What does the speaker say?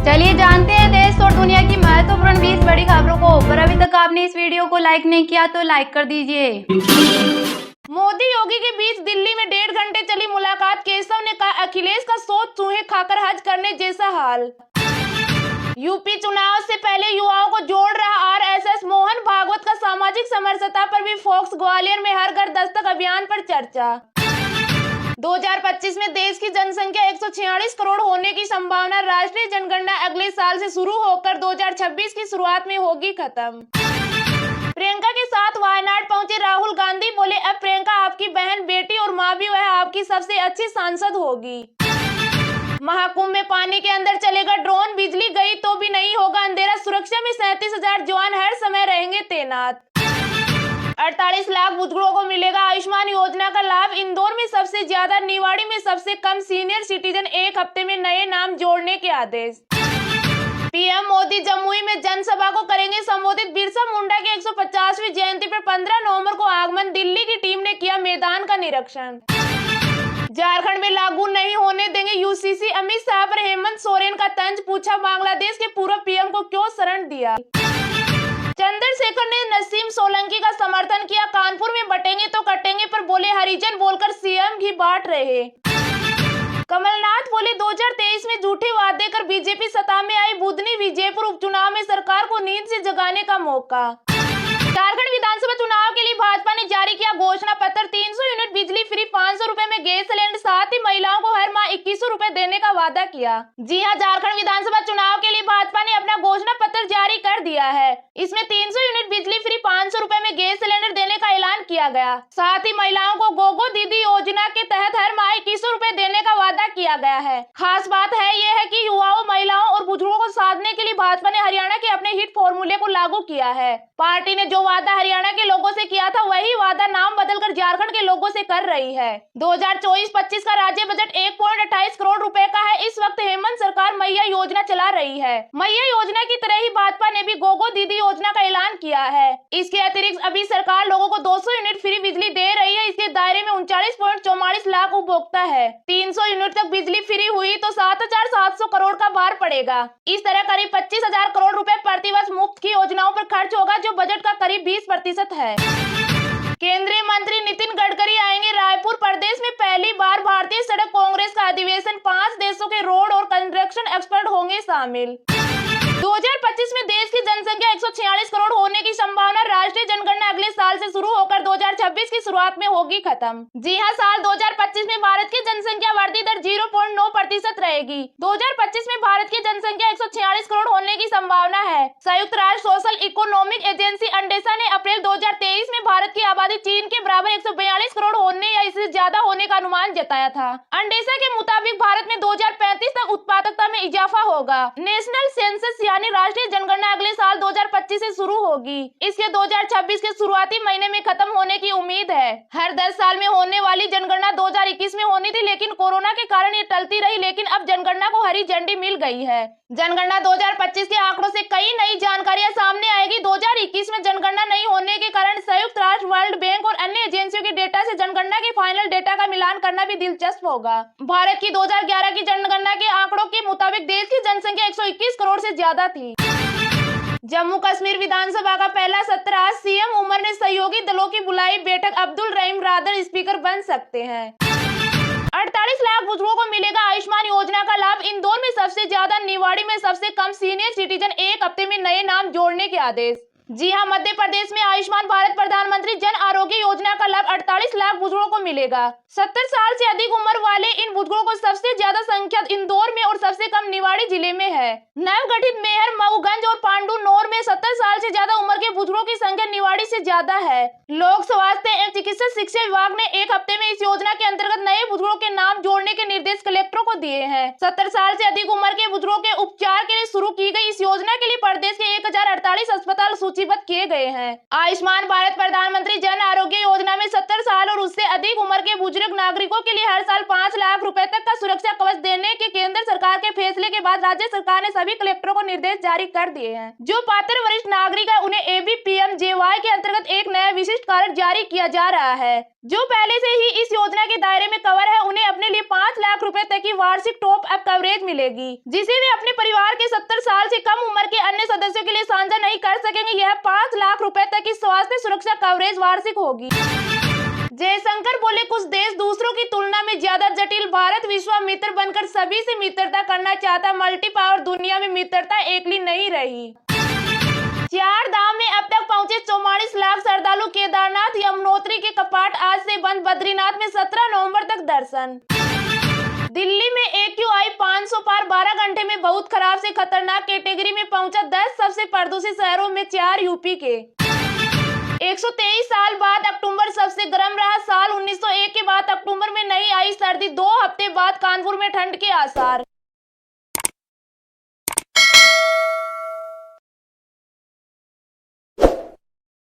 चलिए जानते हैं देश और दुनिया की महत्वपूर्ण 20 बड़ी खबरों को। पर अभी तक आपने इस वीडियो को लाइक नहीं किया तो लाइक कर दीजिए। मोदी योगी के बीच दिल्ली में 1.5 घंटे चली मुलाकात। केशव ने कहा अखिलेश का सोच चूहे खाकर हज करने जैसा हाल। यूपी चुनाव से पहले युवाओं को जोड़ रहा आरएसएस। मोहन भागवत का सामाजिक समरसता पर भी फोकस। ग्वालियर में हर घर दस्तक अभियान पर चर्चा। 2025 में देश की जनसंख्या 146 करोड़ होने की संभावना। राष्ट्रीय जनगणना अगले साल से शुरू होकर 2026 की शुरुआत में होगी खत्म। प्रियंका के साथ वायनाड पहुंचे राहुल गांधी। बोले अब प्रियंका आपकी बहन, बेटी और मां भी वह आपकी सबसे अच्छी सांसद होगी। महाकुंभ में पानी के अंदर चलेगा ड्रोन। बिजली गई तो भी नहीं होगा अंधेरा। सुरक्षा में 37,000 जवान हर समय रहेंगे तैनात। 48 लाख बुजुर्गों को मिलेगा आयुष्मान योजना का लाभ। इंदौर में सबसे ज्यादा, निवाड़ी में सबसे कम सीनियर सिटीजन। एक हफ्ते में नए नाम जोड़ने के आदेश। पीएम मोदी जमुई में जनसभा को करेंगे संबोधित। बिरसा मुंडा की 150वीं जयंती पर 15 नवंबर को आगमन। दिल्ली की टीम ने किया मैदान का निरीक्षण। झारखंड में लागू नहीं होने देंगे यूसीसी। अमित शाह पर हेमंत सोरेन का तंज। पूछा बांग्लादेश के पूर्व पीएम को क्यों शरण दिया। चंद्रशेखर ने नसीम सोलंकी का समर्थन किया। कानपुर में बटेंगे तो कटेंगे पर बोले हरिजन बोलकर सीएम घी बांट रहे। कमलनाथ बोले 2023 में झूठे वादे कर बीजेपी सत्ता में आई। बुधनी विजयपुर उपचुनाव में सरकार को नींद से जगाने का मौका। झारखंड विधानसभा चुनाव के लिए भाजपा ने जारी किया घोषणा पत्र। 300 यूनिट बिजली फ्री, 500 रुपए में गैस सिलेंडर। साथ ही महिलाओं को हर माह 2100 रुपए देने का वादा किया। जी हां, झारखंड विधानसभा चुनाव के लिए भाजपा ने अपना घोषणा पत्र जारी कर दिया है। इसमें 300 यूनिट बिजली फ्री, 500 रुपए में गैस सिलेंडर देने का ऐलान किया गया। साथ ही महिलाओं को गोगो दीदी योजना के तहत हर माह 2100 रुपए देने का वादा किया गया है। खास बात है यह है कि युवाओं, महिलाओं और बुजुर्गों को साधने के लिए भाजपा ने हरियाणा के अपने हिट फॉर्मूले को लागू किया है। पार्टी ने जो वादा हरियाणा के लोगों से किया था वही वादा नाम बदलकर झारखंड के लोगों से कर रही है। 2024-25 का राज्य बजट 1.28 करोड़ रुपए का है। इस वक्त हेमंत सरकार मैया योजना चला रही है। मैया योजना की तरह ही भाजपा ने भी गोगो दीदी योजना का ऐलान किया है। इसके अतिरिक्त अभी सरकार लोगों को 200 यूनिट फ्री बिजली दे रही है। इसके दायरे में 39.44 लाख उपभोक्ता है। 300 यूनिट तक बिजली फ्री हुई तो 7,700 करोड़ का भार पड़ेगा। इस तरह करीब 25,000 करोड़ रुपए प्रतिवर्ष मुफ्त की योजनाओं पर खर्च होगा, जो बजट का करीब 20% है। केंद्रीय मंत्री नितिन गडकरी आएंगे रायपुर। प्रदेश में पहली बार भारतीय सड़क कांग्रेस का अधिवेशन। 5 देशों के रोड और कंस्ट्रक्शन एक्सपर्ट होंगे शामिल। 2025 में देश की जनसंख्या 146 करोड़ होने की संभावना। राष्ट्रीय जनगणना अगले साल से शुरू होकर 2026 की शुरुआत में होगी खत्म। जी हां, साल 2025 में भारत की जनसंख्या वृद्धि दर 0.9% रहेगी। 2025 में भारत की जनसंख्या 146 करोड़ होने की संभावना है। संयुक्त राष्ट्र सोशल इकोनॉमिक एजेंसी अंडेसा ने अप्रैल 2023 में भारत की आबादी चीन के बराबर 142 करोड़ होने या इससे ज्यादा होने का अनुमान जताया था। अंडेसा के मुताबिक भारत में 2035 तक उत्पादकता में इजाफा होगा। नेशनल सेंसस यानी राष्ट्रीय जनगणना अगले साल 2025 से शुरू होगी। इसके 2026 के शुरुआती महीने में खत्म होने की उम्मीद है। हर 10 साल में होने वाली जनगणना 2021 में होनी थी, लेकिन कोरोना के कारण ये टलती रही। लेकिन अब जनगणना को हरी झंडी मिल गई है। जनगणना 2025 के आंकड़ों से कई नई जानकारियां सामने आएगी। 2021 में जनगणना नहीं होने के कारण संयुक्त राष्ट्र, वर्ल्ड बैंक और अन्य एजेंसियों के डेटा से जनगणना के फाइनल डेटा का मिलान करना भी दिलचस्प होगा। भारत की 2011 की जनगणना के आंकड़ों के मुताबिक देश की जनसंख्या 121 करोड़ से ज्यादा थी। जम्मू कश्मीर विधानसभा का पहला सत्र आज। सीएम उमर ने सहयोगी दलों की बुलाई बैठक। अब्दुल रहीम रादर स्पीकर बन सकते हैं। 48 लाख बुजुर्गों को मिलेगा आयुष्मान योजना का लाभ। इंदौर में सबसे ज्यादा, निवाड़ी में सबसे कम सीनियर सिटीजन। एक हफ्ते में नए नाम जोड़ने के आदेश। जी हां, मध्य प्रदेश में आयुष्मान भारत प्रधानमंत्री जन आरोग्य योजना का लाभ 48 लाख बुजुर्गों को मिलेगा। 70 साल से अधिक उम्र वाले इन बुजुर्गों को सबसे ज्यादा संख्या इंदौर में और सबसे कम निवाड़ी जिले में है। नवगठित मेहर, मऊगंज और पांडुनौर में 70 साल से ज्यादा उम्र के बुजुर्गों की संख्या निवाड़ी से ज्यादा है। लोक स्वास्थ्य एवं चिकित्सा शिक्षा विभाग ने एक हफ्ते में इस योजना के अंतर्गत नए बुजुर्गों के नाम जोड़ने के निर्देश कलेक्टरों को दिए हैं। 70 साल से अधिक उम्र के बुजुर्गों के उपचार के लिए शुरू की गई इस योजना के लिए प्रदेश के 1048 अस्पताल सूचीबद्ध किए गए हैं। आयुष्मान भारत प्रधानमंत्री जन आरोग्य योजना में 70 साल और उससे अधिक उम्र के बुजुर्ग नागरिकों के लिए हर साल 5 लाख रुपए तक का सुरक्षा कवच देने के केंद्र सरकार के फैसले के बाद राज्य सरकार ने सभी कलेक्टरों को निर्देश जारी कर दिए हैं। जो पात्र वरिष्ठ नागरिक है उन्हें एबीपीएमजेवाई के अंतर्गत एक नया विशिष्ट कार्ड जारी किया जा रहा है। जो पहले से ही इस योजना के दायरे में कवर है उन्हें अपने लिए 5 लाख रुपए तक की वार्षिक टॉप अप कवरेज मिलेगी, जिसे वे अपने परिवार के 70 साल से कम उम्र के अन्य सदस्यों के लिए साझा नहीं कर सकेंगे। यह 5 लाख रुपए तक की स्वास्थ्य सुरक्षा कवरेज वार्षिक होगी। जयशंकर बोले, कुछ देश दूसरों की तुलना में ज्यादा जटिल, भारत विश्वामित्र बनकर सभी से मित्रता करना चाहता। मल्टी पावर दुनिया में मित्रता एकली नहीं रही। 4 धाम में अब तक पहुंचे 44 लाख श्रद्धालु। केदारनाथ यमुनोत्री के कपाट आज से बंद। बद्रीनाथ में 17 नवंबर तक दर्शन। दिल्ली में AQI 500 पार, 12 घंटे में बहुत खराब से खतरनाक कैटेगरी में पहुंचा। 10 सबसे प्रदूषित शहरों में 4 यूपी के। 123 साल बाद अक्टूबर सबसे गर्म रहा। साल 1901 के बाद अक्टूबर में नहीं आई सर्दी। 2 हफ्ते बाद कानपुर में ठंड के आसार।